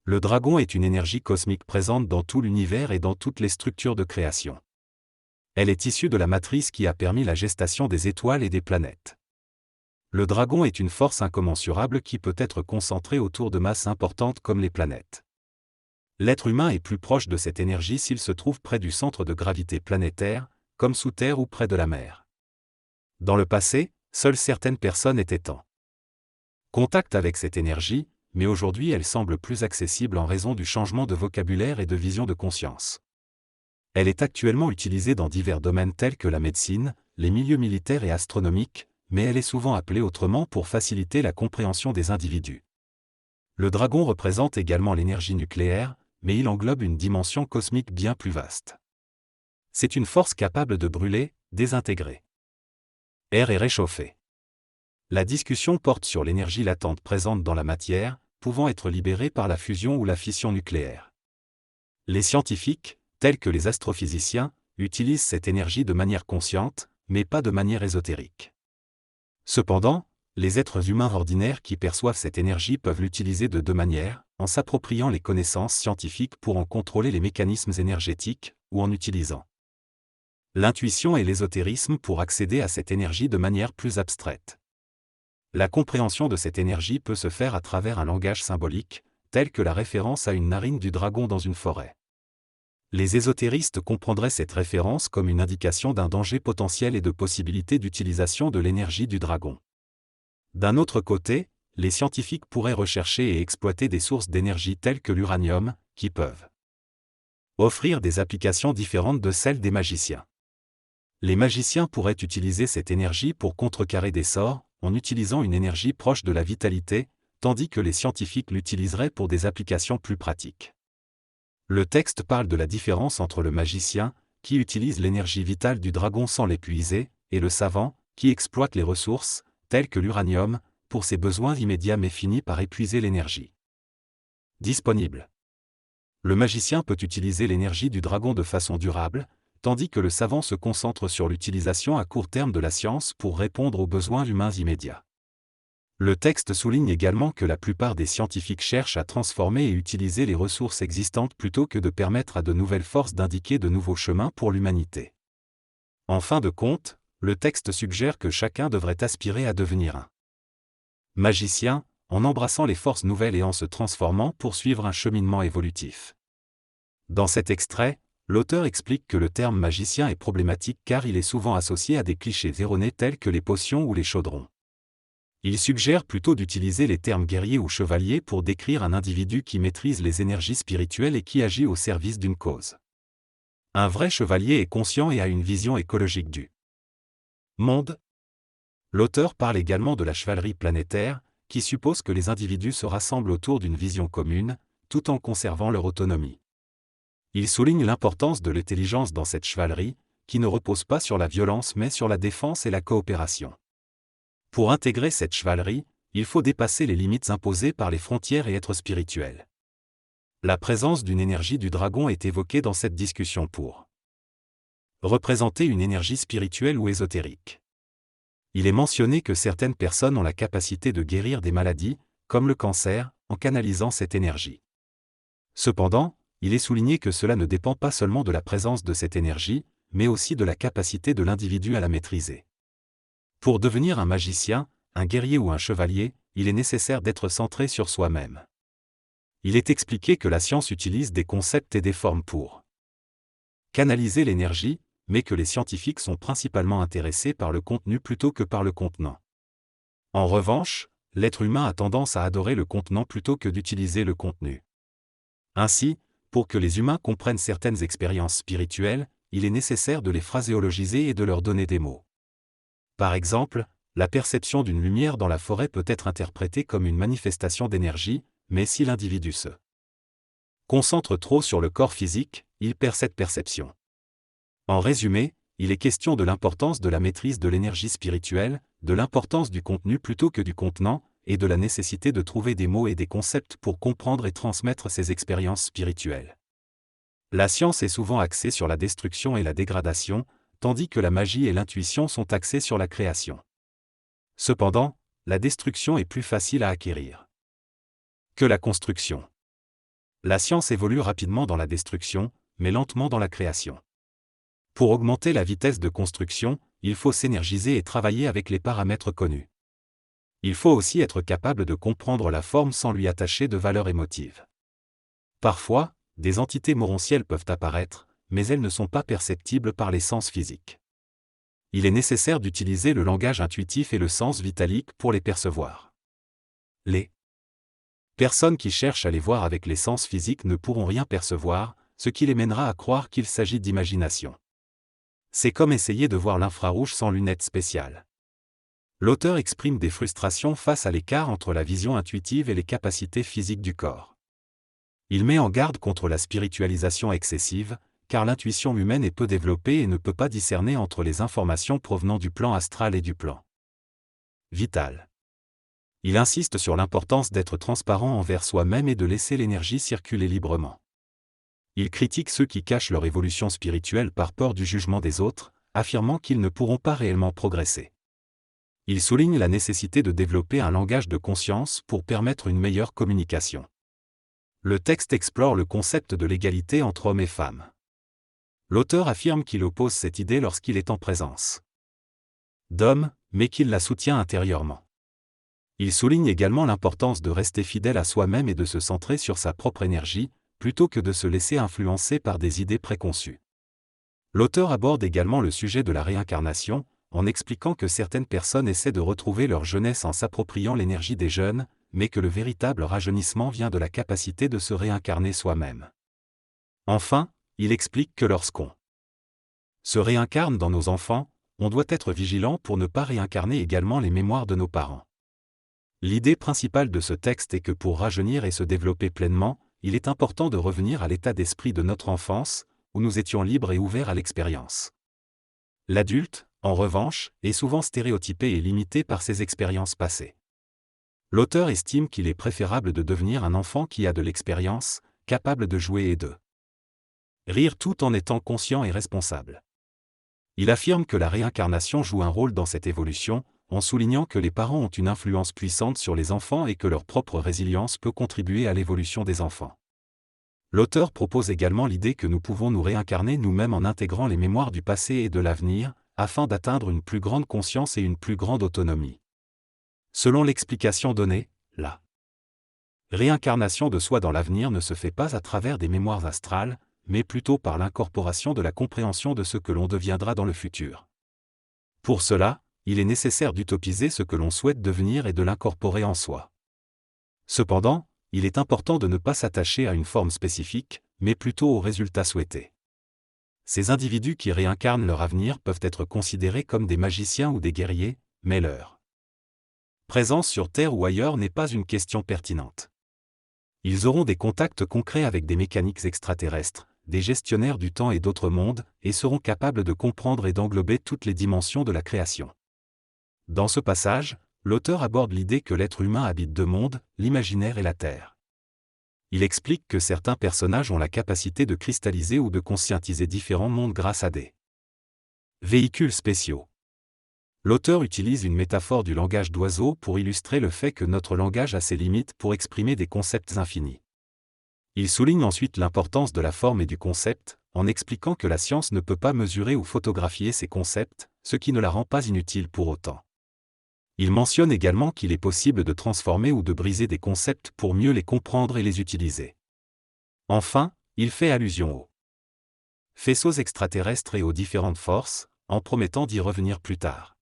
Le dragon est une énergie cosmique présente dans tout l'univers et dans toutes les structures de création. Elle est issue de la matrice qui a permis la gestation des étoiles et des planètes. Le dragon est une force incommensurable qui peut être concentrée autour de masses importantes comme les planètes. L'être humain est plus proche de cette énergie s'il se trouve près du centre de gravité planétaire, comme sous terre ou près de la mer. Dans le passé, seules certaines personnes étaient en contact avec cette énergie, mais aujourd'hui elle semble plus accessible en raison du changement de vocabulaire et de vision de conscience. Elle est actuellement utilisée dans divers domaines tels que la médecine, les milieux militaires et astronomiques, mais elle est souvent appelée autrement pour faciliter la compréhension des individus. Le dragon représente également l'énergie nucléaire, mais il englobe une dimension cosmique bien plus vaste. C'est une force capable de brûler, désintégrer air et réchauffer. La discussion porte sur l'énergie latente présente dans la matière, pouvant être libérée par la fusion ou la fission nucléaire. Les scientifiques, tels que les astrophysiciens, utilisent cette énergie de manière consciente, mais pas de manière ésotérique. Cependant, les êtres humains ordinaires qui perçoivent cette énergie peuvent l'utiliser de deux manières, en s'appropriant les connaissances scientifiques pour en contrôler les mécanismes énergétiques, ou en utilisant l'intuition et l'ésotérisme pour accéder à cette énergie de manière plus abstraite. La compréhension de cette énergie peut se faire à travers un langage symbolique, tel que la référence à une narine du dragon dans une forêt. Les ésotéristes comprendraient cette référence comme une indication d'un danger potentiel et de possibilité d'utilisation de l'énergie du dragon. D'un autre côté, les scientifiques pourraient rechercher et exploiter des sources d'énergie telles que l'uranium, qui peuvent offrir des applications différentes de celles des magiciens. Les magiciens pourraient utiliser cette énergie pour contrecarrer des sorts, en utilisant une énergie proche de la vitalité, tandis que les scientifiques l'utiliseraient pour des applications plus pratiques. Le texte parle de la différence entre le magicien, qui utilise l'énergie vitale du dragon sans l'épuiser, et le savant, qui exploite les ressources, telles que l'uranium, pour ses besoins immédiats mais finit par épuiser l'énergie disponible. Le magicien peut utiliser l'énergie du dragon de façon durable, tandis que le savant se concentre sur l'utilisation à court terme de la science pour répondre aux besoins humains immédiats. Le texte souligne également que la plupart des scientifiques cherchent à transformer et utiliser les ressources existantes plutôt que de permettre à de nouvelles forces d'indiquer de nouveaux chemins pour l'humanité. En fin de compte, le texte suggère que chacun devrait aspirer à devenir un magicien, en embrassant les forces nouvelles et en se transformant pour suivre un cheminement évolutif. Dans cet extrait, l'auteur explique que le terme magicien est problématique car il est souvent associé à des clichés erronés tels que les potions ou les chaudrons. Il suggère plutôt d'utiliser les termes guerrier ou chevalier pour décrire un individu qui maîtrise les énergies spirituelles et qui agit au service d'une cause. Un vrai chevalier est conscient et a une vision écologique du monde. L'auteur parle également de la chevalerie planétaire, qui suppose que les individus se rassemblent autour d'une vision commune, tout en conservant leur autonomie. Il souligne l'importance de l'intelligence dans cette chevalerie, qui ne repose pas sur la violence mais sur la défense et la coopération. Pour intégrer cette chevalerie, il faut dépasser les limites imposées par les frontières et être spirituel. La présence d'une énergie du dragon est évoquée dans cette discussion pour représenter une énergie spirituelle ou ésotérique. Il est mentionné que certaines personnes ont la capacité de guérir des maladies, comme le cancer, en canalisant cette énergie. Cependant, il est souligné que cela ne dépend pas seulement de la présence de cette énergie, mais aussi de la capacité de l'individu à la maîtriser. Pour devenir un magicien, un guerrier ou un chevalier, il est nécessaire d'être centré sur soi-même. Il est expliqué que la science utilise des concepts et des formes pour canaliser l'énergie, mais que les scientifiques sont principalement intéressés par le contenu plutôt que par le contenant. En revanche, l'être humain a tendance à adorer le contenant plutôt que d'utiliser le contenu. Ainsi, pour que les humains comprennent certaines expériences spirituelles, il est nécessaire de les phraséologiser et de leur donner des mots. Par exemple, la perception d'une lumière dans la forêt peut être interprétée comme une manifestation d'énergie, mais si l'individu se concentre trop sur le corps physique, il perd cette perception. En résumé, il est question de l'importance de la maîtrise de l'énergie spirituelle, de l'importance du contenu plutôt que du contenant, et de la nécessité de trouver des mots et des concepts pour comprendre et transmettre ces expériences spirituelles. La science est souvent axée sur la destruction et la dégradation, tandis que la magie et l'intuition sont axées sur la création. Cependant, la destruction est plus facile à acquérir que la construction. La science évolue rapidement dans la destruction, mais lentement dans la création. Pour augmenter la vitesse de construction, il faut s'énergiser et travailler avec les paramètres connus. Il faut aussi être capable de comprendre la forme sans lui attacher de valeur émotive. Parfois, des entités morontielles peuvent apparaître, mais elles ne sont pas perceptibles par les sens physiques. Il est nécessaire d'utiliser le langage intuitif et le sens vitalique pour les percevoir. Les personnes qui cherchent à les voir avec les sens physiques ne pourront rien percevoir, ce qui les mènera à croire qu'il s'agit d'imagination. C'est comme essayer de voir l'infrarouge sans lunettes spéciales. L'auteur exprime des frustrations face à l'écart entre la vision intuitive et les capacités physiques du corps. Il met en garde contre la spiritualisation excessive, car l'intuition humaine est peu développée et ne peut pas discerner entre les informations provenant du plan astral et du plan vital. Il insiste sur l'importance d'être transparent envers soi-même et de laisser l'énergie circuler librement. Il critique ceux qui cachent leur évolution spirituelle par peur du jugement des autres, affirmant qu'ils ne pourront pas réellement progresser. Il souligne la nécessité de développer un langage de conscience pour permettre une meilleure communication. Le texte explore le concept de l'égalité entre hommes et femmes. L'auteur affirme qu'il oppose cette idée lorsqu'il est en présence d'hommes, mais qu'il la soutient intérieurement. Il souligne également l'importance de rester fidèle à soi-même et de se centrer sur sa propre énergie, plutôt que de se laisser influencer par des idées préconçues. L'auteur aborde également le sujet de la réincarnation, en expliquant que certaines personnes essaient de retrouver leur jeunesse en s'appropriant l'énergie des jeunes, mais que le véritable rajeunissement vient de la capacité de se réincarner soi-même. Enfin, il explique que lorsqu'on se réincarne dans nos enfants, on doit être vigilant pour ne pas réincarner également les mémoires de nos parents. L'idée principale de ce texte est que pour rajeunir et se développer pleinement, il est important de revenir à l'état d'esprit de notre enfance, où nous étions libres et ouverts à l'expérience. L'adulte, en revanche, est souvent stéréotypé et limité par ses expériences passées. L'auteur estime qu'il est préférable de devenir un enfant qui a de l'expérience, capable de jouer et de rire tout en étant conscient et responsable. Il affirme que la réincarnation joue un rôle dans cette évolution, en soulignant que les parents ont une influence puissante sur les enfants et que leur propre résilience peut contribuer à l'évolution des enfants. L'auteur propose également l'idée que nous pouvons nous réincarner nous-mêmes en intégrant les mémoires du passé et de l'avenir, afin d'atteindre une plus grande conscience et une plus grande autonomie. Selon l'explication donnée, la réincarnation de soi dans l'avenir ne se fait pas à travers des mémoires astrales, mais plutôt par l'incorporation de la compréhension de ce que l'on deviendra dans le futur. Pour cela, il est nécessaire d'utopiser ce que l'on souhaite devenir et de l'incorporer en soi. Cependant, il est important de ne pas s'attacher à une forme spécifique, mais plutôt au résultat souhaité. Ces individus qui réincarnent leur avenir peuvent être considérés comme des magiciens ou des guerriers, mais leur présence sur Terre ou ailleurs n'est pas une question pertinente. Ils auront des contacts concrets avec des mécaniques extraterrestres, des gestionnaires du temps et d'autres mondes, et seront capables de comprendre et d'englober toutes les dimensions de la création. Dans ce passage, l'auteur aborde l'idée que l'être humain habite deux mondes, l'imaginaire et la Terre. Il explique que certains personnages ont la capacité de cristalliser ou de conscientiser différents mondes grâce à des véhicules spéciaux. L'auteur utilise une métaphore du langage d'oiseau pour illustrer le fait que notre langage a ses limites pour exprimer des concepts infinis. Il souligne ensuite l'importance de la forme et du concept, en expliquant que la science ne peut pas mesurer ou photographier ces concepts, ce qui ne la rend pas inutile pour autant. Il mentionne également qu'il est possible de transformer ou de briser des concepts pour mieux les comprendre et les utiliser. Enfin, il fait allusion aux faisceaux extraterrestres et aux différentes forces, en promettant d'y revenir plus tard.